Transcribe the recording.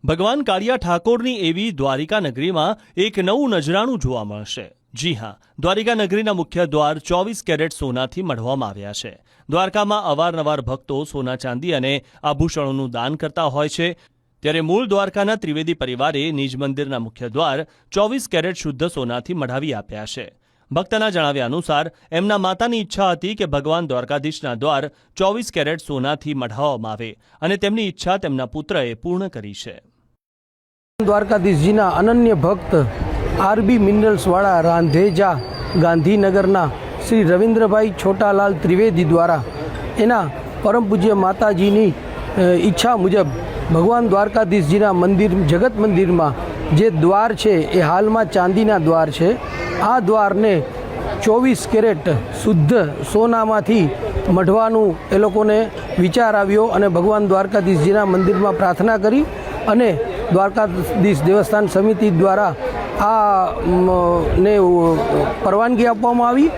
ભગવાન કાળિયા ઠાકોરની એવી દ્વારિકા નગરીમાં એક નવું નજરાણું જોવા મળશે। જી હા, દ્વારિકા નગરીના મુખ્ય દ્વાર 24 કેરેટ સોનાથી મઢવામાં આવ્યા છે। દ્વારકામાં અવારનવાર ભક્તો સોના ચાંદી અને આભૂષણોનું દાન કરતા હોય છે, ત્યારે મૂળ દ્વારકાના ત્રિવેદી પરિવારે નિજ મંદિરના મુખ્ય દ્વાર 24 કેરેટ શુદ્ધ સોનાથી મઢાવી આપ્યા છે। ભક્તના જણાવ્યા અનુસાર એમના માતાની ઈચ્છા હતી કે ભગવાન દ્વારકાધીશના દ્વાર 24 કેરેટ સોનાથી મઢાવવામાં આવે અને તેમની ઈચ્છા તેમના પુત્રએ પૂર્ણ કરી છે। દ્વારકાધીશજીના અનન્ય ભક્ત આરબી મિનરલ્સવાળા રાંધેજા ગાંધીનગરના શ્રી રવિન્દ્રભાઈ છોટાલાલ ત્રિવેદી દ્વારા એના પરમ પૂજ્ય માતાજીની ઈચ્છા મુજબ ભગવાન દ્વારકાધીશજીના મંદિર જગત મંદિરમાં જે દ્વાર છે એ હાલમાં ચાંદીના દ્વાર છે। આ દ્વારને 24 કેરેટ શુદ્ધ સોનામાંથી મઢવાનું એ લોકોને વિચાર આવ્યો અને ભગવાન દ્વારકાધીશજીના મંદિરમાં પ્રાર્થના કરી અને દ્વારકાધીશ દેવસ્થાન સમિતિ દ્વારા આ ને પરવાનગી આપવામાં આવી।